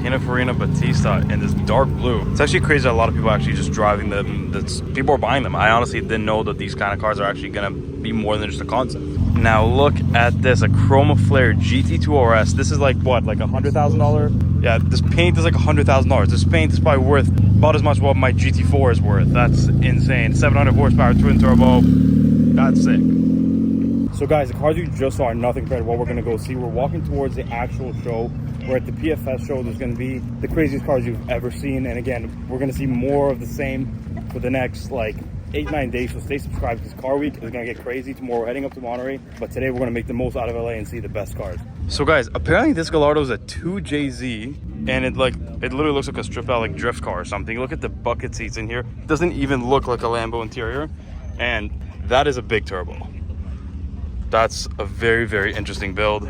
Pininfarina Battista in this dark blue. It's actually crazy that a lot of people are actually just driving them. People are buying them. I honestly didn't know that these kind of cars are actually gonna be more than just a concept. Now look at this, a Chroma Flare GT3RS. This is like what, like $100,000? Yeah, this paint is like $100,000. This paint is probably worth about as much what my GT4 is worth. That's insane. 700 horsepower, twin turbo. That's sick. So guys, the cars you just saw are nothing compared to what we're gonna go see. We're walking towards the actual show. We're at the PFS show. There's gonna be the craziest cars you've ever seen. And again, we're gonna see more of the same for the next like 8-9 days. So stay subscribed because Car Week is gonna get crazy tomorrow. We're heading up to Monterey, but today we're gonna make the most out of LA and see the best cars. So guys, apparently this Gallardo is a 2JZ and it literally looks like a stripped out like drift car or something. Look at the bucket seats in here. It doesn't even look like a Lambo interior, and that is a big turbo. That's a very, very interesting build.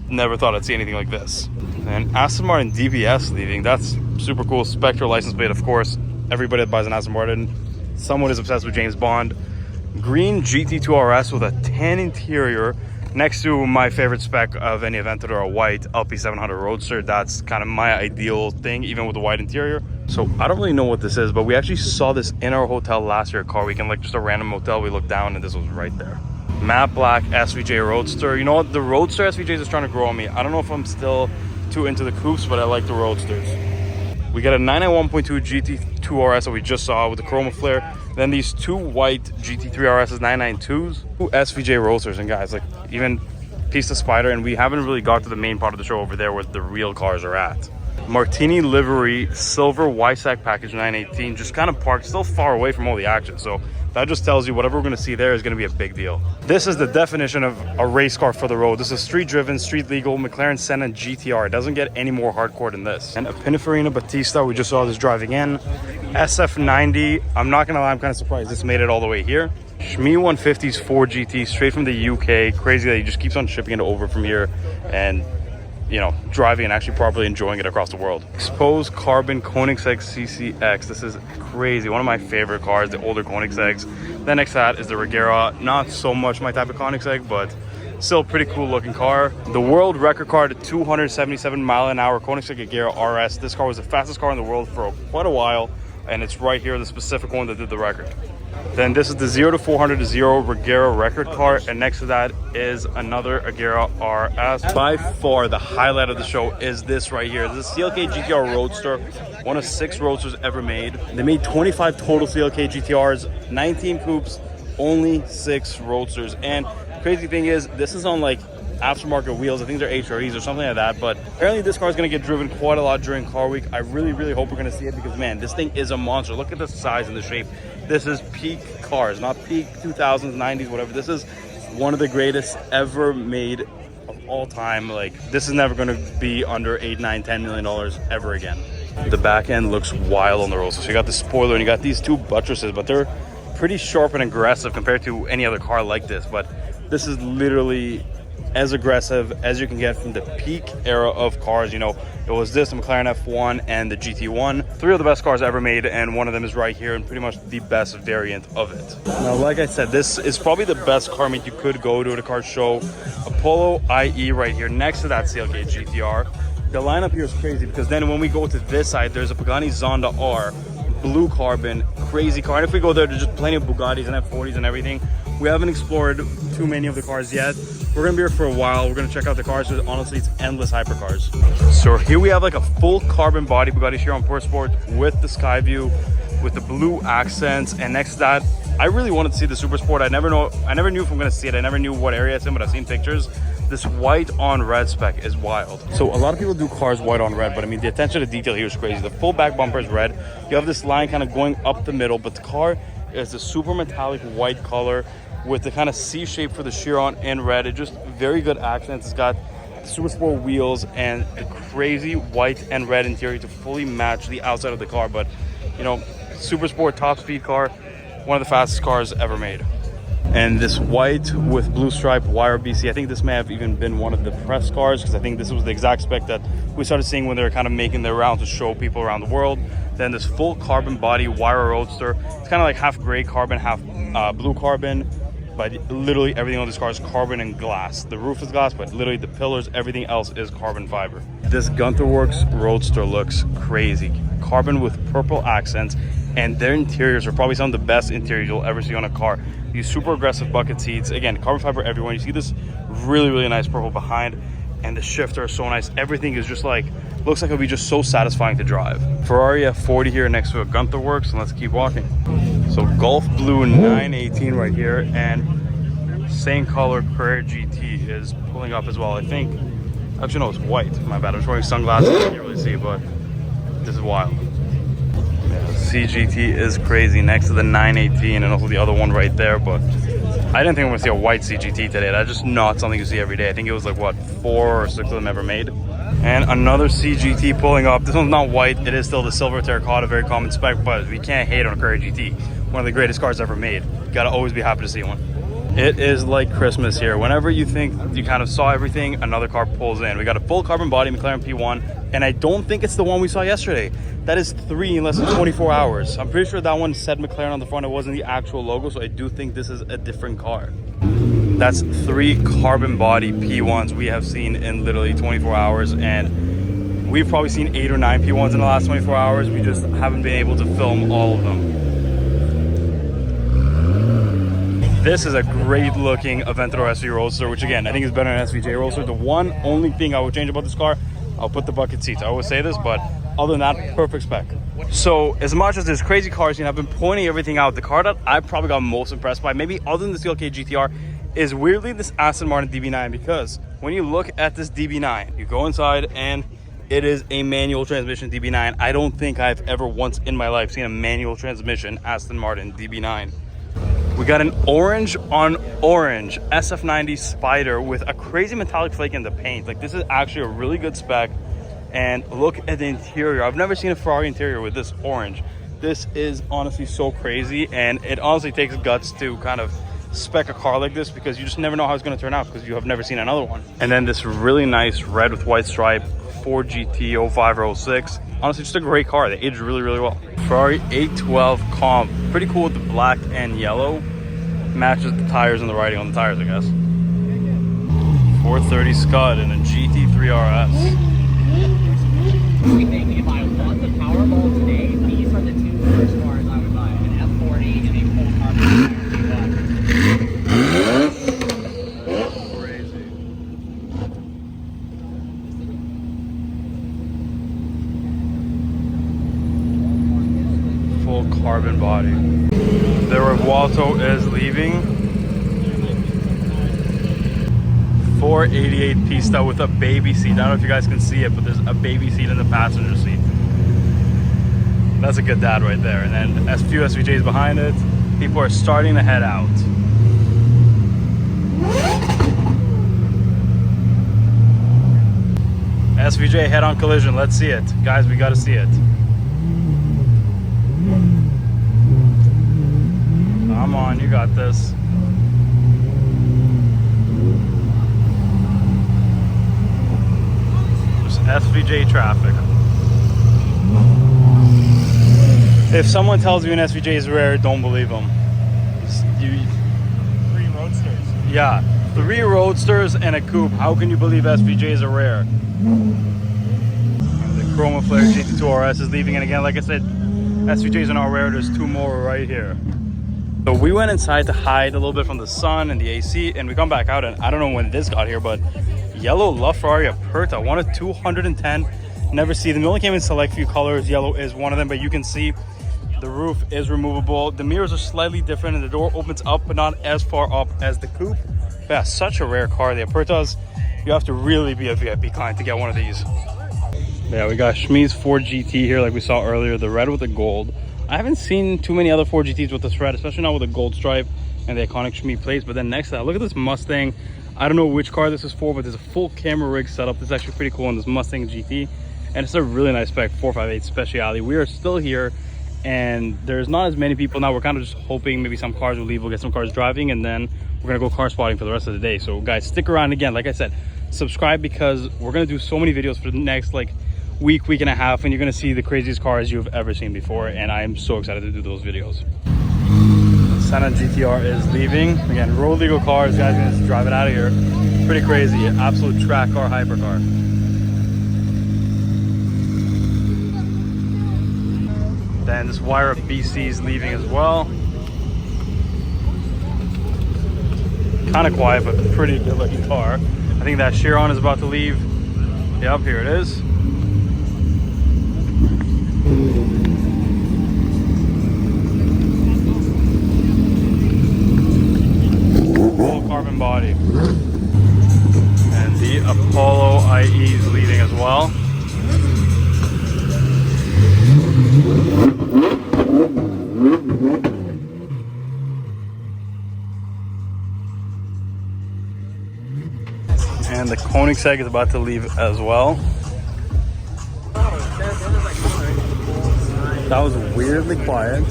Never thought I'd see anything like this. And Aston Martin DBS leaving. That's super cool. Spectre license plate, of course. Everybody that buys an Aston Martin, someone is obsessed with James Bond. Green GT3RS with a tan interior next to my favorite spec of any Aventador, a white LP700 Roadster. That's kind of my ideal thing, even with the white interior. So I don't really know what this is, but we actually saw this in our hotel last year at Car Week, and like just a random motel. We looked down and this was right there. Matte black SVJ Roadster. You know what, the Roadster SVJs is trying to grow on me. I don't know if I'm still too into the coupes, but I like the Roadsters. We got a 991.2 GT2RS that we just saw with the Chroma Flare. Then these two white GT3RSs 992s, two SVJ Roadsters. And guys, like even Pista Spider, and we haven't really got to the main part of the show over there where the real cars are at. Martini livery silver Y-Sack package 918, just kind of parked still far away from all the action. So that just tells you whatever we're going to see there is going to be a big deal. This is the definition of a race car for the road. This is street driven, street legal McLaren Senna GTR. It doesn't get any more hardcore than this. And a Pininfarina Battista, we just saw this driving in. SF90, I'm not going to lie, I'm kind of surprised this made it all the way here. Shmi 150s 4GT straight from the UK. Crazy that he just keeps on shipping it over from here and, you know, driving and actually properly enjoying it across the world. Exposed carbon Koenigseggs CCX. This is crazy. One of my favorite cars, the older Koenigseggs. Then next to that is the Regera. Not so much my type of Koenigsegg, but still pretty cool looking car. The world record car, the 277 mile an hour Koenigsegg Regera RS. This car was the fastest car in the world for quite a while, and it's right here, the specific one that did the record. Then this is the 0 to 400 to 0 Regera record car, and next to that is another Regera RS. By far the highlight of the show is this right here. This is CLK GTR Roadster, one of 6 Roadsters ever made. They made 25 total CLK GTRs, 19 coupes, only 6 Roadsters. And the crazy thing is, this is on like aftermarket wheels. I think they're HREs or something like that, but apparently this car is going to get driven quite a lot during Car Week. I really hope we're going to see it because, man, this thing is a monster. Look at the size and the shape. This is peak cars, not peak 2000s, 90s, whatever. This is one of the greatest ever made of all time. Like, this is never going to be under $8, $9, $10 million ever again. The back end looks wild on the Roadster. So you got the spoiler and you got these 2 buttresses, but they're pretty sharp and aggressive compared to any other car like this. But this is literally as aggressive as you can get from the peak era of cars. You know, it was this, the McLaren F1 and the GT1. 3 of the best cars ever made, and one of them is right here and pretty much the best variant of it. Now, like I said, this is probably the best car meet you could go to at a car show. Apollo IE right here next to that CLK GTR. The lineup here is crazy because then when we go to this side, there's a Pagani Zonda R, blue carbon, crazy car. And if we go there, there's just plenty of Bugattis and F40s and everything. We haven't explored too many of the cars yet. We're gonna be here for a while. We're gonna check out the cars. So honestly, it's endless hypercars. So here we have like a full carbon body Bugatti Chiron Sport with the sky view, with the blue accents. And next to that, I really wanted to see the Super Sport. I never knew if I'm gonna see it. I never knew what area it's in, but I've seen pictures. This white on red spec is wild. So a lot of people do cars white on red, but I mean, the attention to detail here is crazy. The full back bumper is red. You have this line kind of going up the middle, but the car is a super metallic white color with the kind of C shape for the Chiron in red. It just very good accents. It's got the Super Sport wheels and the crazy white and red interior to fully match the outside of the car. But, you know, Super Sport top speed car, one of the fastest cars ever made. And this white with blue stripe YRBC, I think this may have even been one of the press cars, because I think this was the exact spec that we started seeing when they were kind of making their rounds to show people around the world. Then this full carbon body Huayras Roadster. It's kind of like half gray carbon, half blue carbon. but literally everything on this car is carbon and glass. The roof is glass, but literally the pillars, everything else is carbon fiber. This Gunther Works Roadster looks crazy. Carbon with purple accents, and their interiors are probably some of the best interiors you'll ever see on a car. These super aggressive bucket seats, again, carbon fiber everywhere. You see this really nice purple behind, and the shifter is so nice. Everything is just like, looks like it'll be just so satisfying to drive. Ferrari F40 here next to a Gunther Works, and let's keep walking. So Gulf Blue 918 right here, and same color Carerra GT is pulling up as well. I think, actually no, it's white, my bad. I'm just wearing sunglasses, I can't really see, but this is wild. Yeah, CGT is crazy next to the 918 and also the other one right there, but I didn't think I'm gonna see a white CGT today. That's just not something you see every day. I think it was like, what, 4 or 6 of them ever made. And another CGT pulling up. This one's not white, it is still the silver terracotta, very common spec, but we can't hate on a Carerra GT. One of the greatest cars ever made. You gotta always be happy to see one. It is like Christmas here. Whenever you think you kind of saw everything, another car pulls in. We got a full carbon body McLaren P1, and I don't think it's the one we saw yesterday. That is 3 in less than 24 hours. I'm pretty sure that one said McLaren on the front. It wasn't the actual logo, so I do think this is a different car. That's 3 carbon body P1s we have seen in literally 24 hours, and we've probably seen 8 or 9 P1s in the last 24 hours. We just haven't been able to film all of them. This is a great looking Aventador SVJ Roadster, which again, I think is better than SVJ Roadster. The only thing I would change about this car, I'll put the bucket seats. I always say this, but other than that, perfect spec. So as much as there's crazy cars, I've been pointing everything out. The car that I probably got most impressed by, maybe other than the CLK GTR, is weirdly this Aston Martin DB9, because when you look at this DB9, you go inside and it is a manual transmission DB9. I don't think I've ever once in my life seen a manual transmission Aston Martin DB9. We got an orange on orange SF90 Spider with a crazy metallic flake in the paint. Like, this is actually a really good spec. And look at the interior. I've never seen a Ferrari interior with this orange. This is honestly so crazy, and it honestly takes guts to kind of spec a car like this, because you just never know how it's going to turn out because you have never seen another one. And then this really nice red with white stripe Ford GT 05 or 06. Honestly, just a great car. They aged really well. Ferrari 812 Comp, pretty cool with the black and yellow. Matches the tires and the writing on the tires, I guess. 430 Scud in a GT3RS. I think if I won the Powerball today, these are the 2 first cars I would buy: an F40 and a full carbon Crazy. Full carbon body. The Revuelto is leaving. 488 Pista with a baby seat. I don't know if you guys can see it, but there's a baby seat in the passenger seat. That's a good dad right there. And then a few SVJs behind it. People are starting to head out. SVJ head-on collision. Let's see it. Guys, we gotta see it. Come on, you got this. Just SVJ traffic. If someone tells you an SVJ is rare, don't believe them. 3 Roadsters. Yeah, 3 Roadsters and a coupe. How can you believe SVJs are rare? And the Chroma Flare GT3RS is leaving, and again, like I said, SVJs are not rare. There's 2 more right here. So we went inside to hide a little bit from the sun and the AC, and we come back out, and I don't know when this got here, but yellow LaFerrari Aperta, wanted 210. Never see them. They only came in select few colors. Yellow is one of them, but you can see the roof is removable. The mirrors are slightly different, and the door opens up, but not as far up as the coupe. But yeah, such a rare car. The Apertas, you have to really be a VIP client to get one of these. Yeah, we got Schmee's Ford GT here, like we saw earlier, the red with the gold. I haven't seen too many other Ford GTs with this red, especially not with the gold stripe and the iconic Schmee plates. But then next to that, look at this Mustang. I don't know which car this is for, but there's a full camera rig setup. This is actually pretty cool on this Mustang GT, and it's a really nice spec 458 Speciale. We are still here, and there's not as many people now. We're kind of just hoping maybe some cars will leave, we'll get some cars driving, and then we're gonna go car spotting for the rest of the day. So guys, stick around. Again, like I said, subscribe, because we're gonna do so many videos for the next week and a half, and you're gonna see the craziest cars you've ever seen before, and I am so excited to do those videos. Senna GTR is leaving. Again, road legal cars, guys can just drive it out of here. Pretty crazy, absolute track car, hypercar. Then this Huayras BC is leaving as well. Kind of quiet, but pretty good looking car. I think that Chirons is about to leave. Yep, here it is. Full carbon body. And the Apollo IE is leaving as well. And the Koenigsegg is about to leave as well. That was weirdly quiet.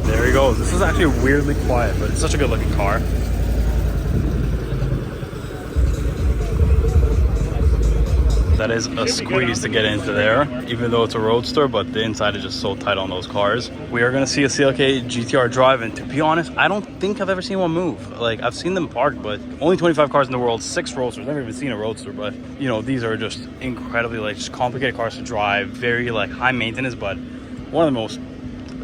There he goes. This is actually weirdly quiet, but it's such a good looking car. That is a squeeze to get into there, even though it's a Roadster, but the inside is just so tight on those cars. We are gonna see a CLK GTR drive, and to be honest, I don't think I've ever seen one move. Like, I've seen them parked, but only 25 cars in the world, 6 Roadsters. Never even seen a Roadster, but you know, these are just incredibly like just complicated cars to drive, very like high maintenance, but one of the most,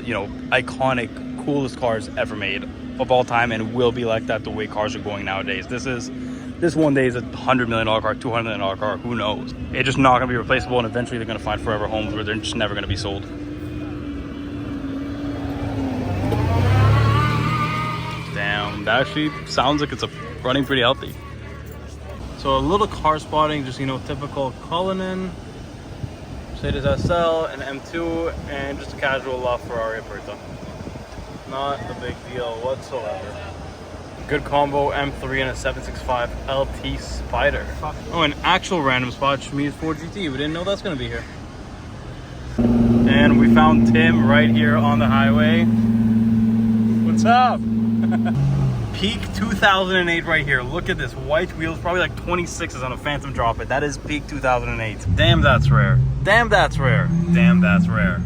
you know, iconic, coolest cars ever made of all time, and will be like that the way cars are going nowadays. This one day is a $100 million car, $200 million car, who knows? It's just not gonna be replaceable, and eventually they're gonna find forever homes where they're just never gonna be sold. Damn, that actually sounds like it's running pretty healthy. So a little car spotting, just, you know, typical Cullinan, Mercedes SL, an M2, and just a casual LaFerrari Aperta. Not a big deal whatsoever. Good combo M3 and a 765 LT Spider. Oh, an actual random spot, Schmid's Ford GT. We didn't know that's gonna be here. And we found Tim right here on the highway. What's up? Peak 2008 right here. Look at this, white wheels, probably like 26s on a Phantom Drop It. That is peak 2008. Damn, that's rare. Damn, that's rare. Damn, that's rare.